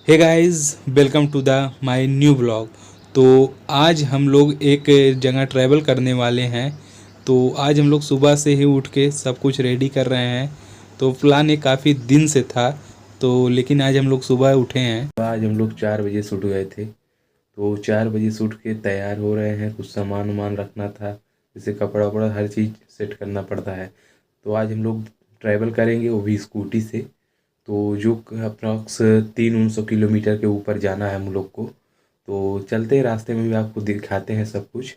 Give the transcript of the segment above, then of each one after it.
Hey guys, welcome to the my new blog. तो आज हम लोग एक जगह ट्रैवल करने वाले हैं। तो आज हम लोग सुबह से ही उठ के सब कुछ रेडी कर रहे हैं। तो प्लान ये काफ़ी दिन से था, तो लेकिन आज हम लोग सुबह उठे हैं। आज हम लोग 4 बजे से उठ गए थे। तो 4 बजे से उठ के तैयार हो रहे हैं। कुछ सामान वामान रखना था, जैसे कपड़ा वपड़ा हर चीज़ सेट करना पड़ता है। तो आज हम लोग ट्रैवल करेंगे, वो भी स्कूटी से। तो जो अप्रॉक्स 300 किलोमीटर के ऊपर जाना है हम लोग को। तो चलते हैं, रास्ते में भी आपको दिखाते हैं सब कुछ।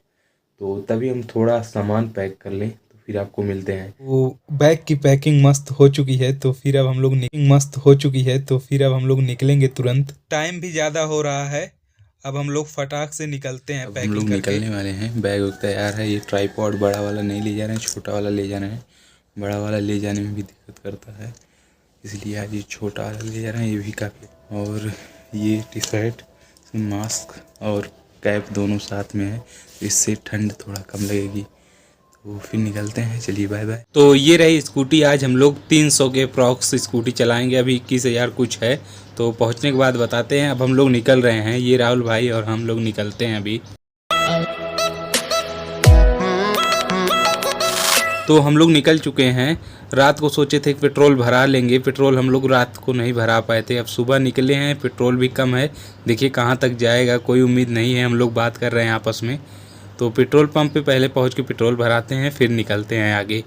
तो तभी हम थोड़ा सामान पैक कर लें, तो फिर आपको मिलते हैं। वो बैग की पैकिंग मस्त हो चुकी है, तो फिर अब हम लोग निकलेंगे तुरंत। टाइम भी ज़्यादा हो रहा है, अब हम लोग फटाक से निकलते हैं अब हम लोग पैकिंग करके। निकलने वाले हैं। बैग तैयार है। ये ट्राईपॉड बड़ा वाला नहीं ले जा रहे हैं, छोटा वाला ले जा रहे हैं। बड़ा वाला ले जाने में भी दिक्कत करता है, इसलिए आज ये छोटा वाला ले जा रहे हैं। ये भी काफ़ी, और ये टी शर्ट, मास्क और कैप दोनों साथ में है, इससे ठंड थोड़ा कम लगेगी। तो फिर निकलते हैं, चलिए बाय बाय। तो ये रही स्कूटी। आज हम लोग 300 के अप्रॉक्स स्कूटी चलाएंगे। अभी 21,000 कुछ है, तो पहुंचने के बाद बताते हैं। अब हम लोग निकल रहे हैं, ये राहुल भाई और हम लोग निकलते हैं अभी। तो हम लोग निकल चुके हैं। रात को सोचे थे कि पेट्रोल भरा लेंगे, पेट्रोल हम लोग रात को नहीं भरा पाए थे। अब सुबह निकले हैं, पेट्रोल भी कम है। देखिए कहाँ तक जाएगा, कोई उम्मीद नहीं है। हम लोग बात कर रहे हैं आपस में। तो पेट्रोल पंप पे पहले पहुंच के पेट्रोल भराते हैं, फिर निकलते हैं आगे।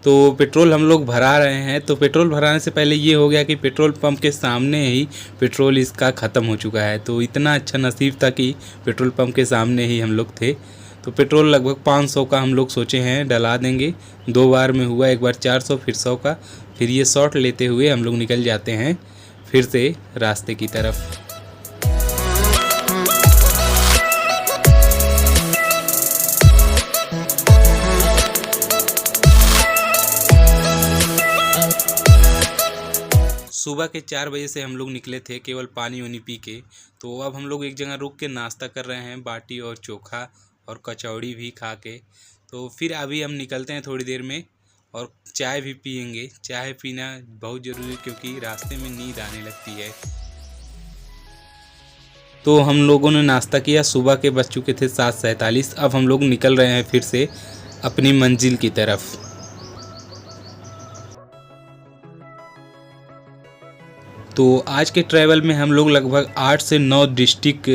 तो पेट्रोल हम लोग भरा रहे हैं। तो पेट्रोल भराने से पहले ये हो गया कि पेट्रोल पंप के सामने ही पेट्रोल इसका ख़त्म हो चुका है। तो इतना अच्छा नसीब था कि पेट्रोल पंप के सामने ही हम लोग थे। तो पेट्रोल लगभग 500 का हम लोग सोचे हैं डला देंगे। 2 बार में हुआ, एक बार 400 फिर 100 का। फिर ये शॉट लेते हुए हम लोग निकल जाते हैं फिर से रास्ते की तरफ। सुबह के 4 बजे से हम लोग निकले थे, केवल पानी वानी पी के। तो अब हम लोग एक जगह रुक के नाश्ता कर रहे हैं, बाटी और चोखा और कचौड़ी भी खा के। तो फिर अभी हम निकलते हैं थोड़ी देर में, और चाय भी पियेंगे। चाय पीना बहुत ज़रूरी है, क्योंकि रास्ते में नींद आने लगती है। तो हम लोगों ने नाश्ता किया। सुबह के बज चुके थे 7:47। अब हम लोग निकल रहे हैं फिर से अपनी मंजिल की तरफ। तो आज के ट्रैवल में हम लोग लगभग 8 से 9 डिस्ट्रिक्ट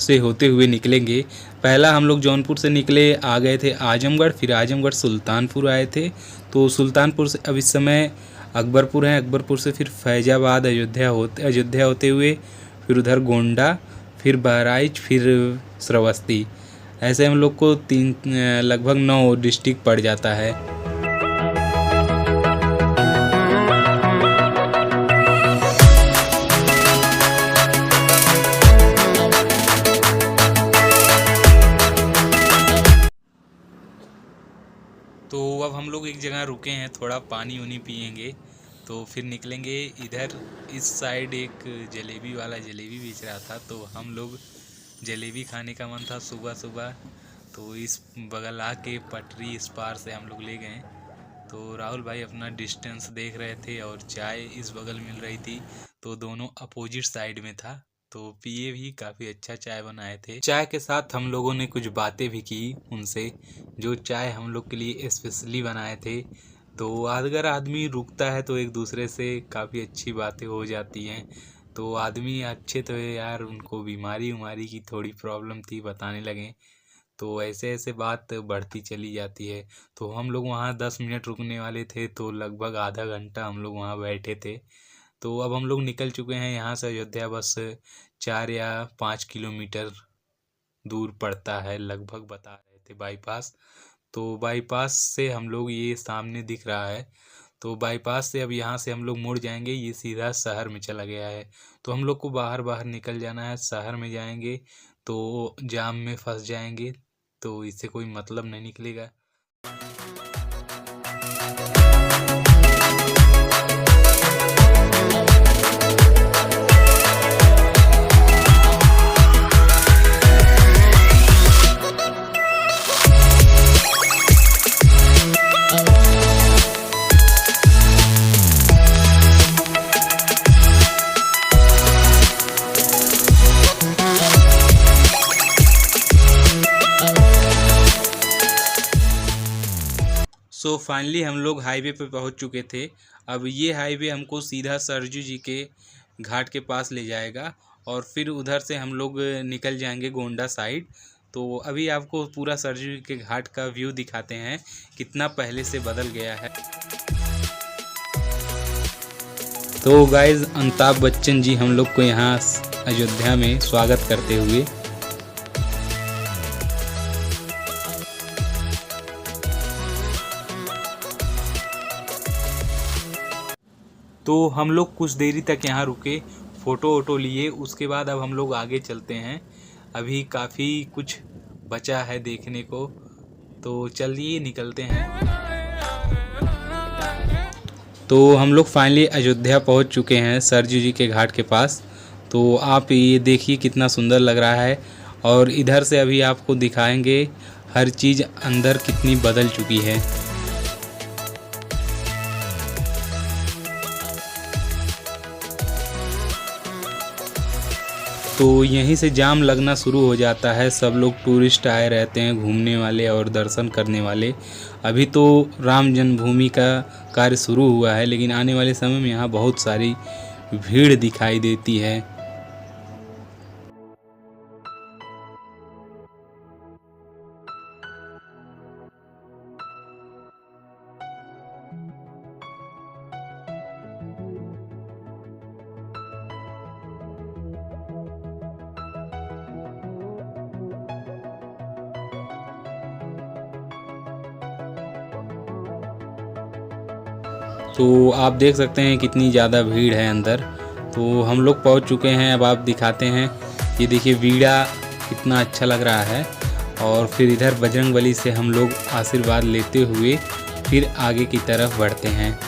से होते हुए निकलेंगे। पहला हम लोग जौनपुर से निकले, आ गए थे आजमगढ़, फिर आजमगढ़ सुल्तानपुर आए थे। तो सुल्तानपुर से अब इस समय अकबरपुर है, अकबरपुर से फिर फैजाबाद, अयोध्या होते हुए फिर उधर गोंडा, फिर बहराइच, फिर श्रावस्ती। ऐसे हम लोग को लगभग 9 डिस्ट्रिक्ट पड़ जाता है। तो अब हम लोग एक जगह रुके हैं, थोड़ा पानी उनी पियेंगे, तो फिर निकलेंगे इधर। इस साइड एक जलेबी वाला जलेबी बेच रहा था, तो हम लोग जलेबी खाने का मन था सुबह सुबह। तो इस बगल आके पटरी इस पार से हम लोग ले गए। तो राहुल भाई अपना डिस्टेंस देख रहे थे और चाय इस बगल मिल रही थी, तो दोनों अपोजिट साइड में था। तो पिए भी, काफ़ी अच्छा चाय बनाए थे। चाय के साथ हम लोगों ने कुछ बातें भी की उनसे, जो चाय हम लोग के लिए स्पेशली बनाए थे। तो अगर आदमी रुकता है तो एक दूसरे से काफ़ी अच्छी बातें हो जाती हैं। तो आदमी अच्छे तो है यार, उनको बीमारी उमारी की थोड़ी प्रॉब्लम थी, बताने लगे। तो ऐसे ऐसे बात बढ़ती चली जाती है। तो हम लोग वहाँ 10 मिनट रुकने वाले थे, तो लगभग आधा घंटा हम लोग वहाँ बैठे थे। तो अब हम लोग निकल चुके हैं यहाँ से अयोध्या। बस 4 या 5 किलोमीटर दूर पड़ता है लगभग, बता रहे थे बाईपास। तो बाईपास से हम लोग, ये सामने दिख रहा है, तो बाईपास से अब यहाँ से हम लोग मुड़ जाएंगे। ये सीधा शहर में चला गया है। तो हम लोग को बाहर बाहर निकल जाना है। शहर में जाएंगे तो जाम में फंस जाएंगे, तो इससे कोई मतलब नहीं निकलेगा। सो फाइनली हम लोग हाईवे पे पहुंच चुके थे। अब ये हाईवे हमको सीधा सरजू जी के घाट के पास ले जाएगा और फिर उधर से हम लोग निकल जाएंगे गोंडा साइड। तो अभी आपको पूरा सरजू जी के घाट का व्यू दिखाते हैं, कितना पहले से बदल गया है। तो गाइज अमिताभ बच्चन जी हम लोग को यहाँ अयोध्या में स्वागत करते हुए। तो हम लोग कुछ देरी तक यहाँ रुके, फ़ोटो वोटो लिए, उसके बाद अब हम लोग आगे चलते हैं। अभी काफ़ी कुछ बचा है देखने को, तो चलिए निकलते हैं। तो हम लोग फाइनली अयोध्या पहुँच चुके हैं सरजू जी के घाट के पास। तो आप ये देखिए कितना सुंदर लग रहा है और इधर से अभी आपको दिखाएंगे हर चीज़ अंदर कितनी बदल चुकी है। तो यहीं से जाम लगना शुरू हो जाता है। सब लोग टूरिस्ट आए रहते हैं, घूमने वाले और दर्शन करने वाले। अभी तो राम जन्मभूमि का कार्य शुरू हुआ है, लेकिन आने वाले समय में यहाँ बहुत सारी भीड़ दिखाई देती है। तो आप देख सकते हैं कितनी ज़्यादा भीड़ है अंदर। तो हम लोग पहुंच चुके हैं, अब आप दिखाते हैं। ये देखिए वीड़ा कितना अच्छा लग रहा है। और फिर इधर बजरंगबली से हम लोग आशीर्वाद लेते हुए फिर आगे की तरफ बढ़ते हैं।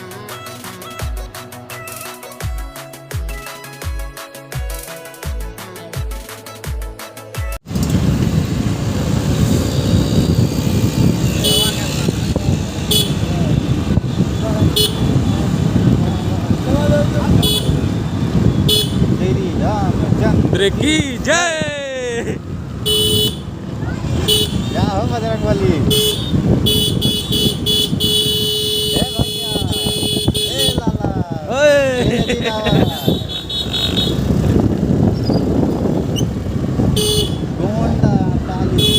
चंद्र की जय। क्या हो बजरंगबली। ए भैया, ए लाला, ए दीनावा। गोंडा ताली।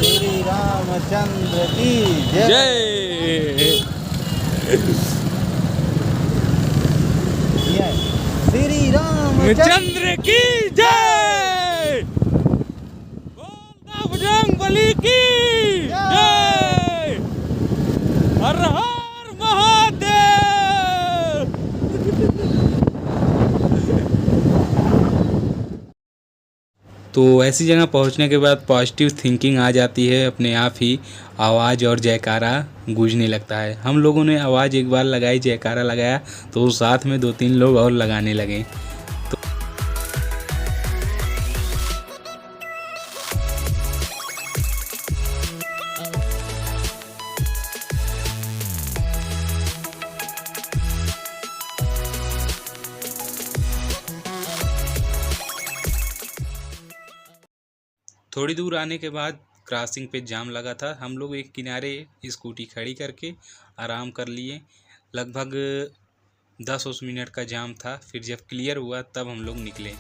श्री रामचंद्र की जय। श्री रामचंद्र चंद्र की जय। बजरंगबली की जय। हर हर महादेव। तो ऐसी जगह पहुंचने के बाद पॉजिटिव थिंकिंग आ जाती है, अपने आप ही आवाज़ और जयकारा गूंजने लगता है। हम लोगों ने आवाज़ एक बार लगाई, जयकारा लगाया, तो साथ में 2-3 लोग और लगाने लगे। थोड़ी दूर आने के बाद क्रॉसिंग पे जाम लगा था। हम लोग एक किनारे स्कूटी खड़ी करके आराम कर लिए। लगभग 10-20 मिनट का जाम था। फिर जब क्लियर हुआ तब हम लोग निकले।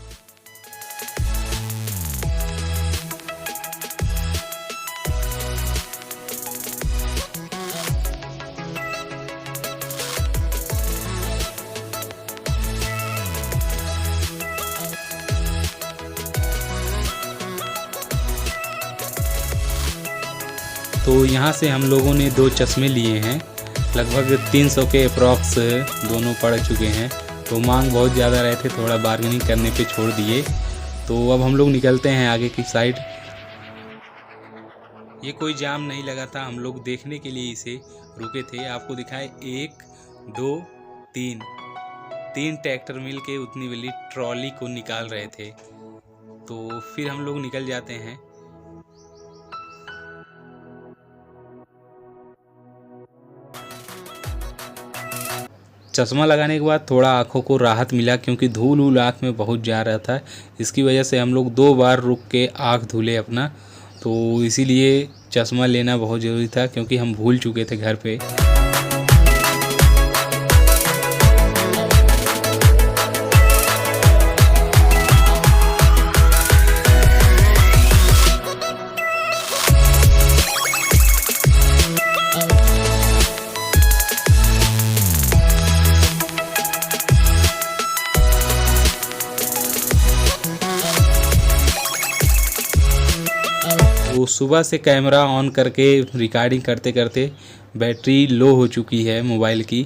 तो यहाँ से हम लोगों ने 2 चश्मे लिए हैं, लगभग 300 के अप्रॉक्स दोनों पड़ चुके हैं। तो मांग बहुत ज़्यादा रहे थे, थोड़ा बार्गेनिंग करने पे छोड़ दिए। तो अब हम लोग निकलते हैं आगे की साइड। ये कोई जाम नहीं लगा था, हम लोग देखने के लिए इसे रुके थे। आपको दिखाए 1 2 3 ट्रैक्टर मिल के उतनी बड़ी ट्रॉली को निकाल रहे थे। तो फिर हम लोग निकल जाते हैं। चश्मा लगाने के बाद थोड़ा आँखों को राहत मिला, क्योंकि धूल वूल आँख में बहुत जा रहा था। इसकी वजह से हम लोग 2 बार रुक के आँख धुले अपना, तो इसीलिए चश्मा लेना बहुत ज़रूरी था, क्योंकि हम भूल चुके थे घर पे। वो सुबह से कैमरा ऑन करके रिकॉर्डिंग करते करते बैटरी लो हो चुकी है मोबाइल की।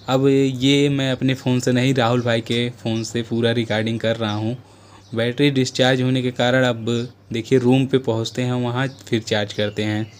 अब ये मैं अपने फ़ोन से नहीं, राहुल भाई के फ़ोन से पूरा रिकॉर्डिंग कर रहा हूँ। बैटरी डिस्चार्ज होने के कारण अब देखिए रूम पे पहुँचते हैं, वहाँ फिर चार्ज करते हैं।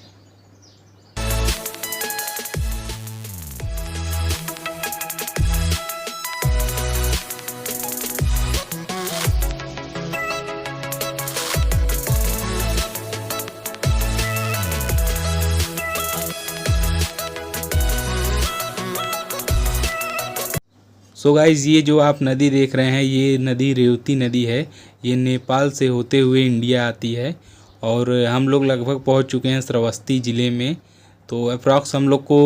सो गाइज़, ये जो आप नदी देख रहे हैं, ये नदी रेवती नदी है। ये नेपाल से होते हुए इंडिया आती है और हम लोग लगभग पहुंच चुके हैं श्रावस्ती ज़िले में। तो अप्रॉक्स हम लोग को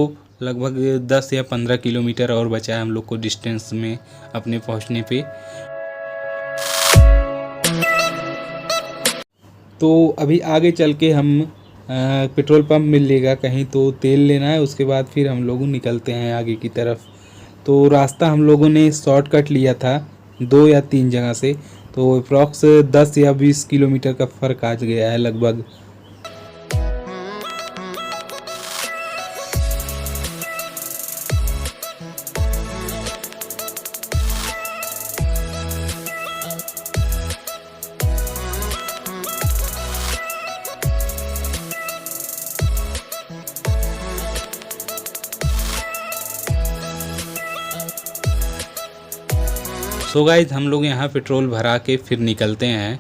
लगभग 10 या 15 किलोमीटर और बचा है हम लोग को डिस्टेंस में अपने पहुंचने पे। तो अभी आगे चल के हम पेट्रोल पंप मिलेगा कहीं, तो तेल लेना है, उसके बाद फिर हम लोग निकलते हैं आगे की तरफ। तो रास्ता हम लोगों ने शॉर्टकट लिया था 2 या 3 जगह से, तो अप्रॉक्स 10 या 20 किलोमीटर का फ़र्क आ गया है लगभग। सो गाइस, हम लोग यहाँ पेट्रोल भरा के फिर निकलते हैं।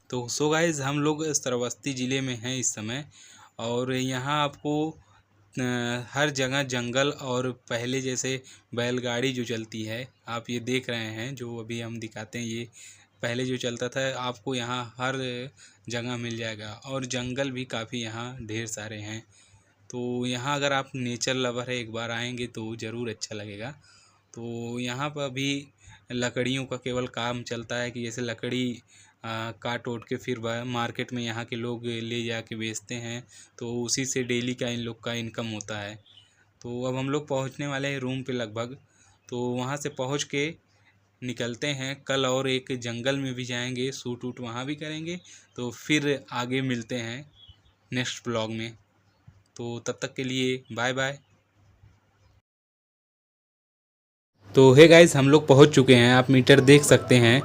तो सो गाइस, हम लोग श्रावस्ती ज़िले में हैं इस समय, और यहाँ आपको हर जगह जंगल और पहले जैसे बैलगाड़ी जो चलती है, आप ये देख रहे हैं, जो अभी हम दिखाते हैं, ये पहले जो चलता था, आपको यहाँ हर जगह मिल जाएगा। और जंगल भी काफ़ी यहाँ ढेर सारे हैं। तो यहाँ अगर आप नेचर लवर है, एक बार आएंगे तो ज़रूर अच्छा लगेगा। तो यहाँ पर अभी लकड़ियों का केवल काम चलता है, कि जैसे लकड़ी काट ओट के फिर मार्केट में यहाँ के लोग ले जाके बेचते हैं, तो उसी से डेली का इन लोग का इनकम होता है। तो अब हम लोग पहुँचने वाले हैं रूम पे लगभग, तो वहाँ से पहुँच के निकलते हैं। कल और एक जंगल में भी जाएंगे, शूट वूट वहाँ भी करेंगे, तो फिर आगे मिलते हैं नेक्स्ट ब्लॉग में। तो तब तक के लिए बाय बाय। तो हे गाइस, हम लोग पहुँच चुके हैं, आप मीटर देख सकते हैं।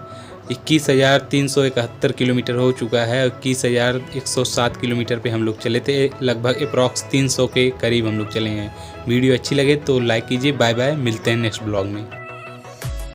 21,371 किलोमीटर हो चुका है। 21,107 किलोमीटर पे हम लोग चले थे, लगभग अप्रॉक्स 300 के करीब हम लोग चले हैं। वीडियो अच्छी लगे तो लाइक कीजिए। बाय बाय, मिलते हैं नेक्स्ट ब्लॉग में।